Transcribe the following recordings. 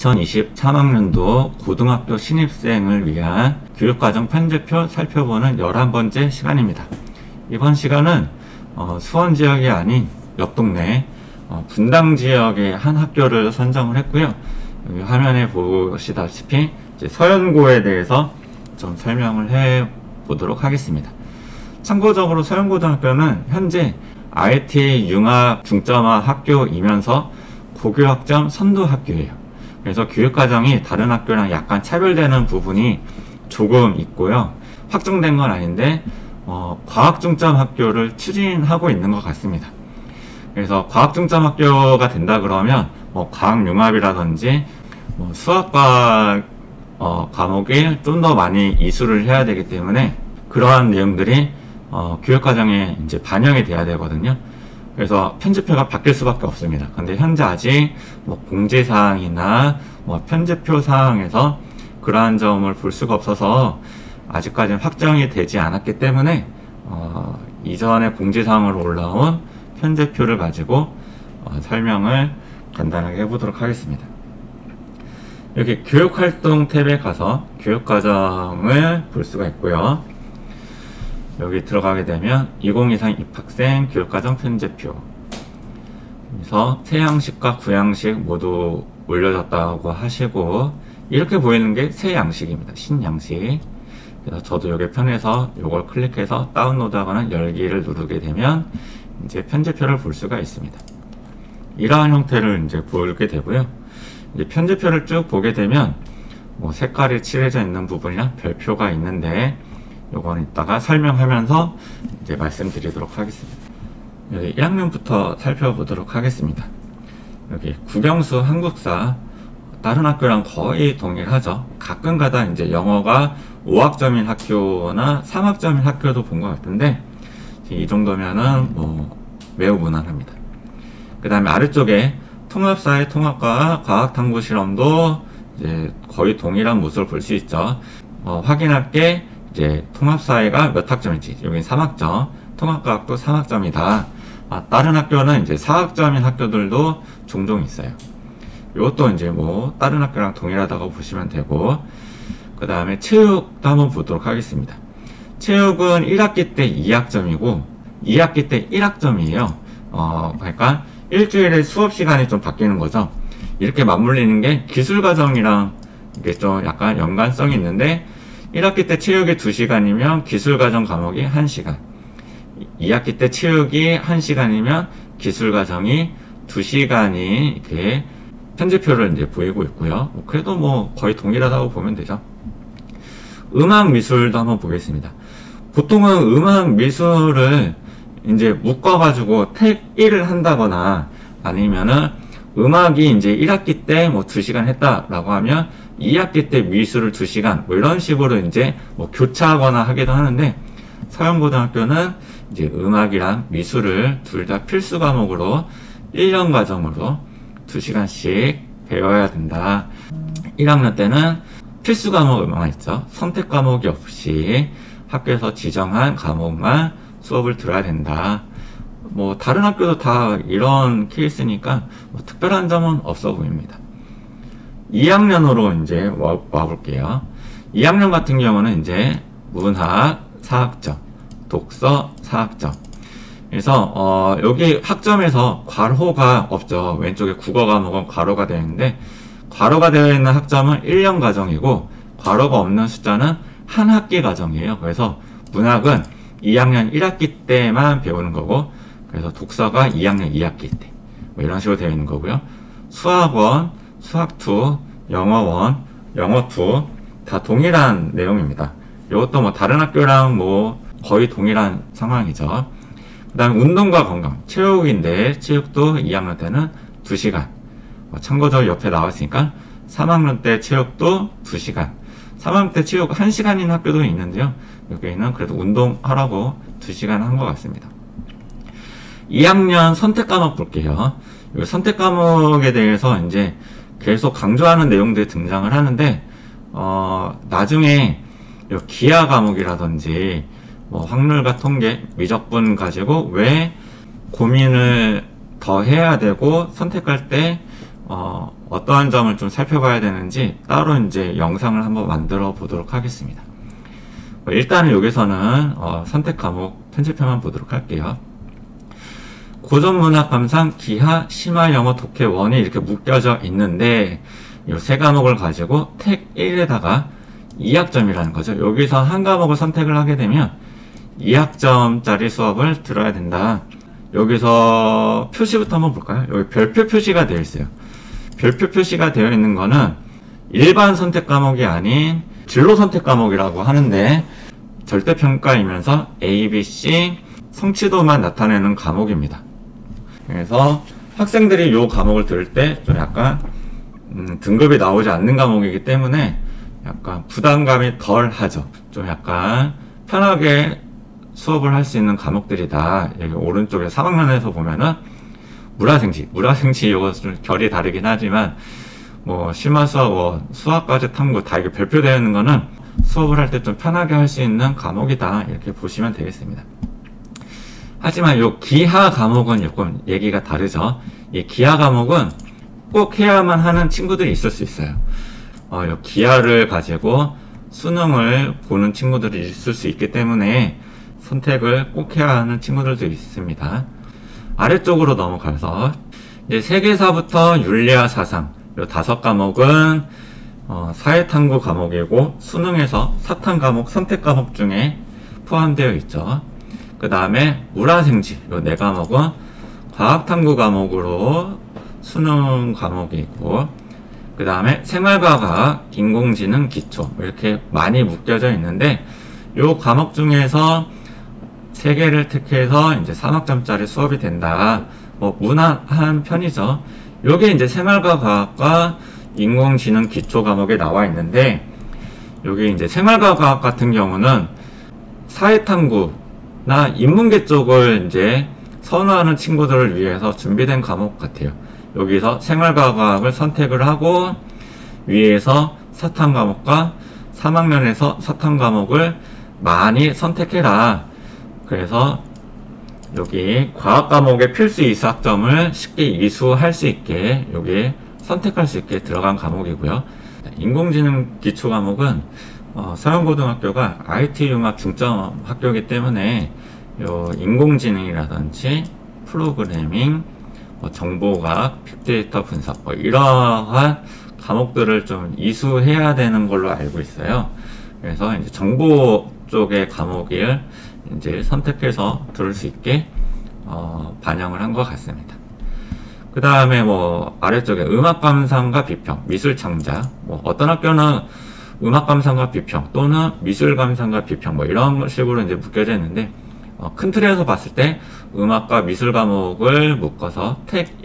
2023학년도 고등학교 신입생을 위한 교육과정 편제표 살펴보는 11번째 시간입니다. 이번 시간은 수원 지역이 아닌 옆 동네 분당 지역의 한 학교를 선정을 했고요. 여기 화면에 보시다시피 이제 서연고에 대해서 좀 설명을 해 보도록 하겠습니다. 참고적으로 서연고등학교는 현재 IT 융합 중점화 학교이면서 고교학점 선도 학교예요. 그래서 교육과정이 다른 학교랑 약간 차별되는 부분이 조금 있고요. 확정된 건 아닌데 과학중점 학교를 추진하고 있는 것 같습니다. 그래서 과학중점 학교가 된다 그러면 과학융합이라든지 수학과 과목이 좀 더 많이 이수를 해야 되기 때문에 그러한 내용들이 교육과정에 이제 반영이 돼야 되거든요. 그래서 편제표가 바뀔 수밖에 없습니다. 근데 현재 아직 공지사항이나 편제표 사항에서 그러한 점을 볼 수가 없어서 아직까지는 확정이 되지 않았기 때문에 이전에 공지사항으로 올라온 편제표를 가지고 설명을 간단하게 해보도록 하겠습니다. 여기 교육활동 탭에 가서 교육과정을 볼 수가 있고요. 여기 들어가게 되면 2023 입학생 교육과정 편제표, 그래서 새양식과 구양식 모두 올려졌다고 하시고, 이렇게 보이는 게 새양식입니다. 신양식. 그래서 저도 여기 편에서 이걸 클릭해서 다운로드 하거나 열기를 누르게 되면 이제 편제표를 볼 수가 있습니다. 이러한 형태를 이제 보게 되고요. 이제 편제표를 쭉 보게 되면 색깔이 칠해져 있는 부분이랑 별표가 있는데, 요건 이따가 설명하면서 이제 말씀드리도록 하겠습니다. 여기 1학년부터 살펴보도록 하겠습니다. 여기 국영수 한국사, 다른 학교랑 거의 동일하죠. 가끔가다 이제 영어가 5학점인 학교나 3학점인 학교도 본 것 같은데, 이 정도면은 매우 무난합니다. 그 다음에 아래쪽에 통합사회 통합과 과학탐구 실험도 이제 거의 동일한 모습을 볼 수 있죠. 확인할 게 이제 통합사회가 몇 학점인지, 여긴 3학점, 통합과학도 3학점이다. 다른 학교는 이제 4학점인 학교들도 종종 있어요. 이것도 이제 다른 학교랑 동일하다고 보시면 되고, 그 다음에 체육도 한번 보도록 하겠습니다. 체육은 1학기 때 2학점이고 2학기 때 1학점이에요. 그러니까 일주일에 수업 시간이 좀 바뀌는 거죠. 이렇게 맞물리는 게 기술과정이랑 이게 좀 약간 연관성이 있는데, 1학기 때 체육이 2시간이면 기술과정 과목이 1시간, 2학기 때 체육이 1시간이면 기술과정이 2시간이 이렇게 편제표를 이제 보이고 있고요. 그래도 거의 동일하다고 보면 되죠. 음악미술도 한번 보겠습니다. 보통은 음악미술을 이제 묶어가지고 택 1을 한다거나, 아니면은 음악이 이제 1학기 때 2시간 했다라고 하면 2학기 때 미술을 2시간 이런 식으로 이제 교차하거나 하기도 하는데, 서연고등학교는 이제 음악이랑 미술을 둘 다 필수 과목으로 1년 과정으로 2시간씩 배워야 된다. 1학년 때는 필수 과목만 있죠. 선택 과목이 없이 학교에서 지정한 과목만 수업을 들어야 된다. 다른 학교도 다 이런 케이스니까 특별한 점은 없어 보입니다. 2학년으로 이제 와볼게요. 2학년 같은 경우는 이제 문학 4학점, 독서 4학점. 그래서 여기 학점에서 괄호가 없죠. 왼쪽에 국어 과목은 괄호가 되어 있는데, 괄호가 되어 있는 학점은 1년 과정이고 괄호가 없는 숫자는 한 학기 과정이에요. 그래서 문학은 2학년 1학기 때만 배우는 거고, 그래서 독서가 2학년 2학기 때 이런 식으로 되어 있는 거고요. 수학원, 수학2, 영어원, 영어2 다 동일한 내용입니다. 이것도 다른 학교랑 거의 동일한 상황이죠. 그 다음에 운동과 건강, 체육인데 체육도 2학년 때는 2시간. 참고적으로 옆에 나왔으니까 3학년 때 체육도 2시간. 3학년 때 체육 1시간인 학교도 있는데요. 여기는 그래도 운동하라고 2시간 한 것 같습니다. 2학년 선택 과목 볼게요. 이 선택 과목에 대해서 이제 계속 강조하는 내용들이 등장을 하는데, 나중에 기하 과목이라든지 확률과 통계, 미적분 가지고 왜 고민을 더 해야 되고 선택할 때 어떠한 점을 좀 살펴봐야 되는지 따로 이제 영상을 한번 만들어 보도록 하겠습니다. 일단은 여기서는 선택 과목 편집표만 보도록 할게요. 고전문학 감상, 기하, 심화 영어 독해 1이 이렇게 묶여져 있는데 이 세 과목을 가지고 택 1에다가 2학점이라는 거죠. 여기서 한 과목을 선택을 하게 되면 2학점짜리 수업을 들어야 된다. 여기서 표시부터 한번 볼까요? 여기 별표 표시가 되어 있어요. 별표 표시가 되어 있는 거는 일반 선택 과목이 아닌 진로 선택 과목이라고 하는데 절대평가이면서 A, B, C 성취도만 나타내는 과목입니다. 그래서 학생들이 이 과목을 들을 때 좀 약간 등급이 나오지 않는 과목이기 때문에 약간 부담감이 덜 하죠. 좀 약간 편하게 수업을 할 수 있는 과목들이다. 여기 오른쪽에 3학년에서 보면은 물화생지 이거 좀 결이 다르긴 하지만 뭐 심화수학, 수학과제 탐구 다 이게 별표되어 있는 거는 수업을 할 때 좀 편하게 할 수 있는 과목이다. 이렇게 보시면 되겠습니다. 하지만 요 기하 과목은 조금 얘기가 다르죠. 이 기하 과목은 꼭 해야만 하는 친구들이 있을 수 있어요. 요 기하를 가지고 수능을 보는 친구들이 있을 수 있기 때문에 선택을 꼭 해야 하는 친구들도 있습니다. 아래쪽으로 넘어가서 이제 세계사부터 윤리와 사상 요 5과목은 사회탐구 과목이고 수능에서 사탐 과목, 선택 과목 중에 포함되어 있죠. 그 다음에 물화생지 요 4과목은 과학탐구 과목으로 수능 과목이 있고 그 다음에 생활과학, 인공지능, 기초 이렇게 많이 묶여져 있는데 요 과목 중에서 3개를 택해서 이제 3학점짜리 수업이 된다. 뭐 무난한 편이죠. 요게 이제 생활과학과 인공지능 기초 과목에 나와 있는데 요게 이제 생활과학 같은 경우는 사회탐구나 인문계 쪽을 이제 선호하는 친구들을 위해서 준비된 과목 같아요. 여기서 생활과학을 선택을 하고 위에서 사탐 과목과 3학년에서 사탐 과목을 많이 선택해라. 그래서 여기 과학 과목의 필수 이수학점을 쉽게 이수할 수 있게 여기 선택할 수 있게 들어간 과목이고요. 인공지능 기초 과목은 서영고등학교가 IT 융합 중점 학교이기 때문에 요 인공지능이라든지 프로그래밍, 정보과학, 빅데이터 분석 이러한 과목들을 좀 이수해야 되는 걸로 알고 있어요. 그래서 이제 정보 쪽의 과목을 이제 선택해서 들을 수 있게 반영을 한 것 같습니다. 그 다음에 뭐 아래쪽에 음악 감상과 비평, 미술 창작, 뭐 어떤 학교는 음악 감상과 비평 또는 미술 감상과 비평 뭐 이런 식으로 이제 묶여져 있는데 큰 틀에서 봤을 때 음악과 미술 과목을 묶어서 택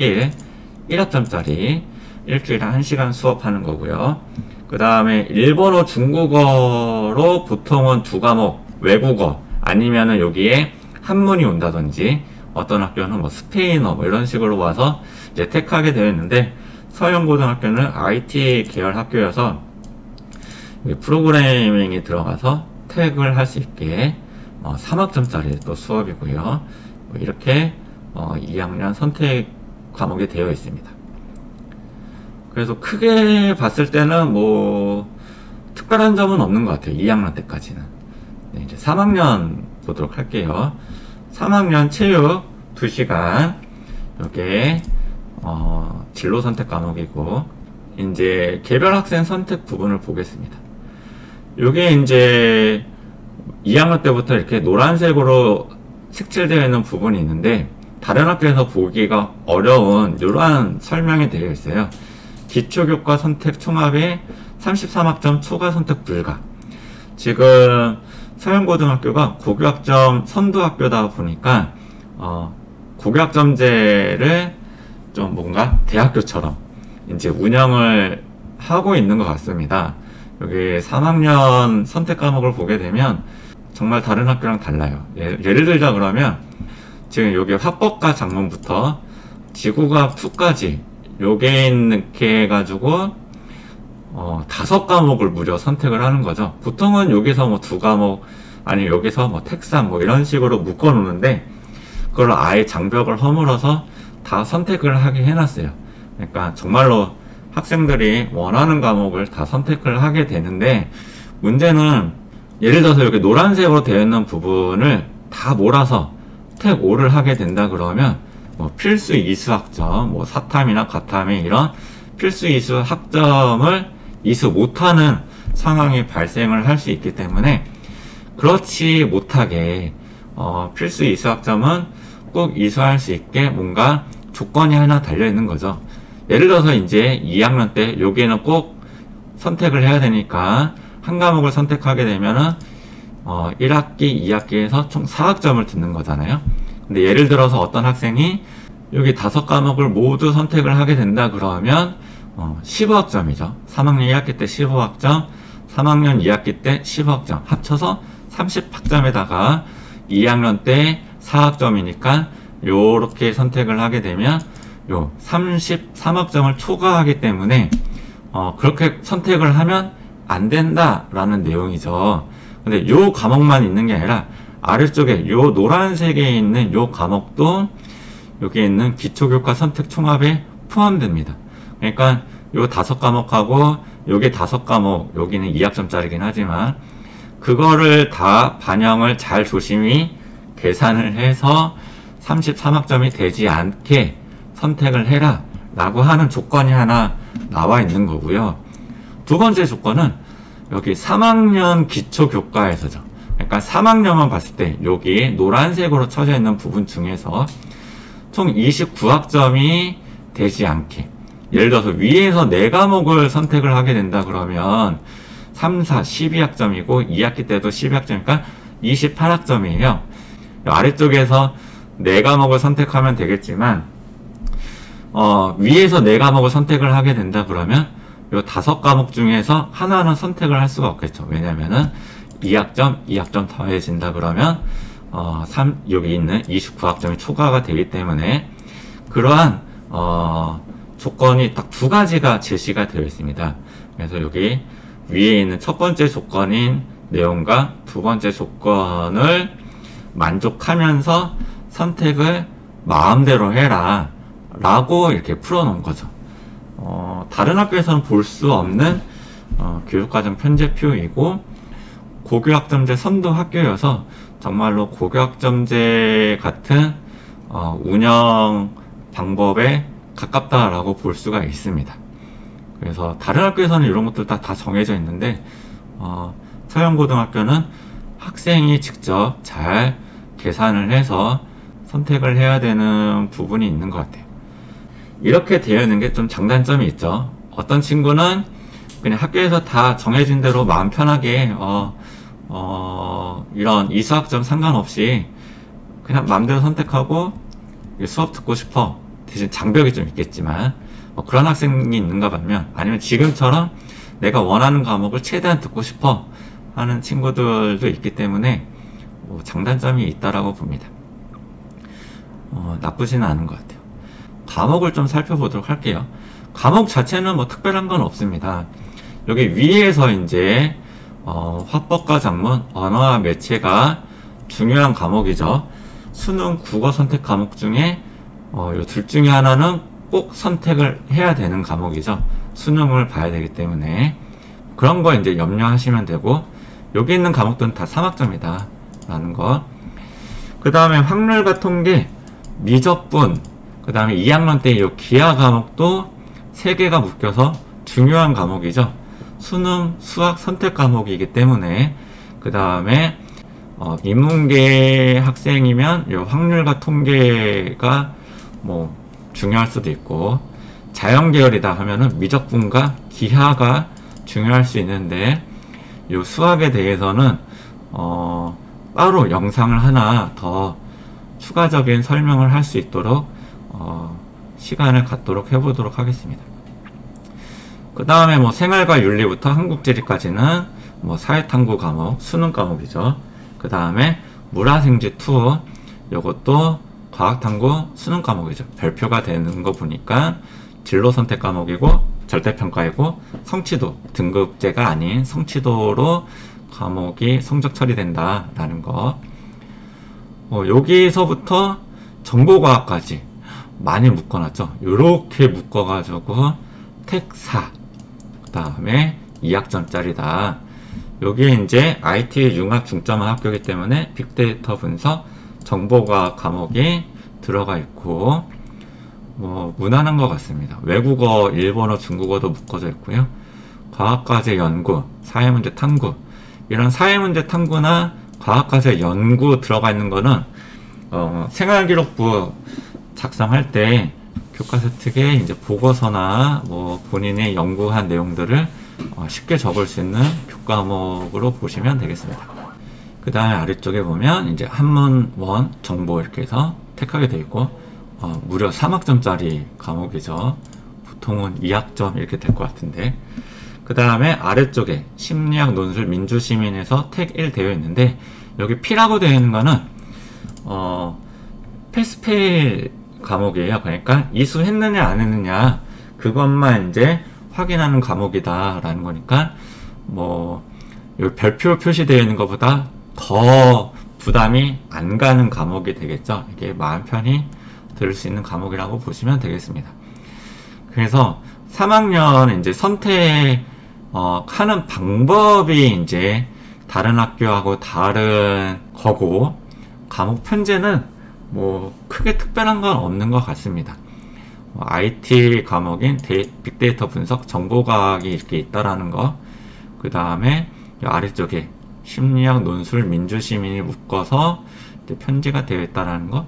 1학점짜리 일주일에 1시간 수업하는 거고요. 그 다음에 일본어, 중국어로 보통은 2과목, 외국어 아니면은 여기에 한문이 온다든지 어떤 학교는 뭐 스페인어 뭐 이런 식으로 와서 이제 택하게 되어 있는데 서영고등학교는 IT 계열 학교여서 프로그래밍이 들어가서 택을 할 수 있게 3학점짜리 또 수업이고요. 뭐 이렇게 2학년 선택 과목이 되어 있습니다. 그래서 크게 봤을 때는 뭐 특별한 점은 없는 것 같아요. 2학년 때까지는. 네, 이제 3학년 보도록 할게요. 3학년 체육 2시간 요게 진로 선택 과목이고 이제 개별 학생 선택 부분을 보겠습니다. 요게 이제 2학년 때부터 이렇게 노란색으로 색칠되어 있는 부분이 있는데 다른 학교에서 보기가 어려운 이러한 설명이 되어 있어요. 기초교과 선택 총합에 33학점 초과 선택 불가. 지금 서영고등학교가 고교학점 선두학교다 보니까 고교학점제를 좀 뭔가 대학교처럼 이제 운영을 하고 있는 것 같습니다. 여기 3학년 선택 과목을 보게 되면 정말 다른 학교랑 달라요. 예를 들자 그러면 지금 여기 화법과 작문부터 지구과학 2까지 요게 이렇게 해가지고 5과목을 무려 선택을 하는 거죠. 보통은 여기서 뭐 2과목 아니면 여기서 뭐 택상 뭐 이런 식으로 묶어 놓는데 그걸 아예 장벽을 허물어서 다 선택을 하게 해놨어요. 그러니까 정말로 학생들이 원하는 과목을 다 선택을 하게 되는데, 문제는 예를 들어서 이렇게 노란색으로 되어 있는 부분을 다 몰아서 택 5를 하게 된다 그러면 뭐 필수 이수 학점, 뭐 사탐이나 과탐이 이런 필수 이수 학점을 이수 못하는 상황이 발생을 할 수 있기 때문에, 그렇지 못하게 필수 이수 학점은 꼭 이수할 수 있게 뭔가 조건이 하나 달려 있는 거죠. 예를 들어서 이제 2학년 때 여기에는 꼭 선택을 해야 되니까 한 과목을 선택하게 되면은 1학기, 2학기에서 총 4학점을 듣는 거잖아요. 근데 예를 들어서 어떤 학생이 여기 5과목을 모두 선택을 하게 된다 그러면 15학점이죠. 3학년 1학기 때 15학점, 3학년 2학기 때 15학점 합쳐서 30학점에다가 2학년 때 4학점이니까 요렇게 선택을 하게 되면 요 33학점을 초과하기 때문에 그렇게 선택을 하면 안 된다라는 내용이죠. 근데 요 과목만 있는 게 아니라 아래쪽에 요 노란색에 있는 요 과목도 여기에 있는 기초교과 선택 총합에 포함됩니다. 그러니까 요 5과목하고 요게 5과목, 여기는 2학점짜리긴 하지만 그거를 다 반영을 잘 조심히 계산을 해서 33학점이 되지 않게 선택을 해라 라고 하는 조건이 하나 나와 있는 거고요. 두 번째 조건은 여기 3학년 기초교과에서죠. 그러니까 3학년만 봤을 때 여기 노란색으로 쳐져 있는 부분 중에서 총 29학점이 되지 않게, 예를 들어서 위에서 4과목을 선택을 하게 된다 그러면 3, 4, 12학점이고 2학기 때도 12학점이니까 28학점이에요. 아래쪽에서 4과목을 선택하면 되겠지만 위에서 4과목을 선택을 하게 된다 그러면 요 5과목 중에서 하나는 선택을 할 수가 없겠죠. 왜냐면은 2학점 더해진다 그러면 여기 있는 29학점이 초과가 되기 때문에 그러한 조건이 딱 2가지가 제시가 되어 있습니다. 그래서 여기 위에 있는 첫 번째 조건인 내용과 두 번째 조건을 만족하면서 선택을 마음대로 해라 라고 이렇게 풀어놓은 거죠. 다른 학교에서는 볼 수 없는 교육과정 편제표이고, 고교학점제 선도 학교여서 정말로 고교학점제 같은 운영 방법에 가깝다라고 볼 수가 있습니다. 그래서 다른 학교에서는 이런 것들 다 정해져 있는데 서영고등학교는 학생이 직접 잘 계산을 해서 선택을 해야 되는 부분이 있는 것 같아요. 이렇게 되어 있는 게 좀 장단점이 있죠. 어떤 친구는 그냥 학교에서 다 정해진 대로 마음 편하게 이런 이수학점 상관없이 그냥 마음대로 선택하고 수업 듣고 싶어, 대신 장벽이 좀 있겠지만 그런 학생이 있는가 반면, 아니면 지금처럼 내가 원하는 과목을 최대한 듣고 싶어 하는 친구들도 있기 때문에 장단점이 있다라고 봅니다. 나쁘지는 않은 것 같아요. 과목을 좀 살펴보도록 할게요. 과목 자체는 뭐 특별한 건 없습니다. 여기 위에서 이제 화법과 작문, 언어와 매체가 중요한 과목이죠. 수능 국어 선택 과목 중에 요 둘 중에 하나는 꼭 선택을 해야 되는 과목이죠. 수능을 봐야 되기 때문에 그런 거 이제 염려하시면 되고, 여기 있는 과목들은 다 3학점이다 라는 거. 그 다음에 확률과 통계, 미적분, 그 다음에 2학년 때 이 기하 과목도 3개가 묶여서 중요한 과목이죠. 수능, 수학 선택 과목이기 때문에. 그 다음에 인문계 학생이면 이 확률과 통계가 뭐 중요할 수도 있고, 자연계열이다 하면은 미적분과 기하가 중요할 수 있는데, 이 수학에 대해서는 따로 영상을 하나 더 추가적인 설명을 할 수 있도록 시간을 갖도록 해보도록 하겠습니다. 그 다음에 뭐 생활과 윤리부터 한국지리까지는 뭐 사회탐구 과목, 수능 과목이죠. 그 다음에 물화생지2, 요것도 과학탐구 수능 과목이죠. 별표가 되는 거 보니까 진로 선택 과목이고 절대평가이고, 성취도, 등급제가 아닌 성취도로 과목이 성적 처리된다라는 거. 여기서부터 정보과학까지 많이 묶어놨죠. 요렇게 묶어가지고 택4, 그 다음에 2학점짜리다. 여기에 이제 IT 융합 중점화 학교이기 때문에 빅데이터 분석, 정보과학 과목이 들어가 있고, 뭐 무난한 것 같습니다. 외국어, 일본어, 중국어도 묶어져 있고요. 과학과제 연구, 사회문제 탐구, 이런 사회문제 탐구나 과학과제 연구 들어가 있는 거는 생활기록부 작성할 때 교과서 특에 이제 보고서나 뭐 본인의 연구한 내용들을 쉽게 적을 수 있는 교과목으로 보시면 되겠습니다. 그 다음에 아래쪽에 보면 이제 한문원 정보 이렇게 해서 택하게 되어 있고, 무려 3학점짜리 과목이죠. 보통은 2학점 이렇게 될 것 같은데, 그 다음에 아래쪽에 심리학 논술 민주시민에서 택 1 되어 있는데, 여기 P라고 되어 있는 거는 패스페일 과목이에요. 그러니까 이수했느냐 안 했느냐 그것만 이제 확인하는 과목이다 라는 거니까, 뭐 여기 별표 표시되어 있는 것보다 더 부담이 안 가는 과목이 되겠죠. 이게 마음 편히 들을 수 있는 과목이라고 보시면 되겠습니다. 그래서 3학년 이제 선택 하는 방법이 이제 다른 학교하고 다른 거고, 과목 편제는 뭐 크게 특별한 건 없는 것 같습니다. IT 과목인 빅데이터 분석, 정보과학이 이렇게 있다라는 거, 그 다음에 아래쪽에 심리학, 논술, 민주시민이 묶어서 이제 편제가 되어 있다라는 거,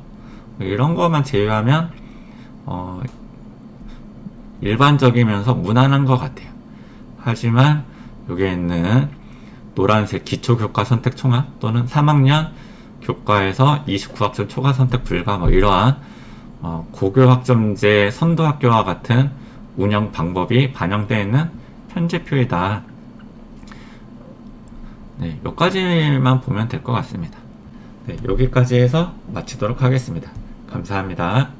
이런 것만 제외하면 일반적이면서 무난한 것 같아요. 하지만 여기에 있는 노란색 기초교과 선택 총합 또는 3학년 교과에서 29학점 초과 선택 불가, 뭐 이러한 고교학점제 선도학교와 같은 운영 방법이 반영되어 있는 편제표이다. 네, 여기까지만 보면 될 것 같습니다. 네, 여기까지 해서 마치도록 하겠습니다. 감사합니다.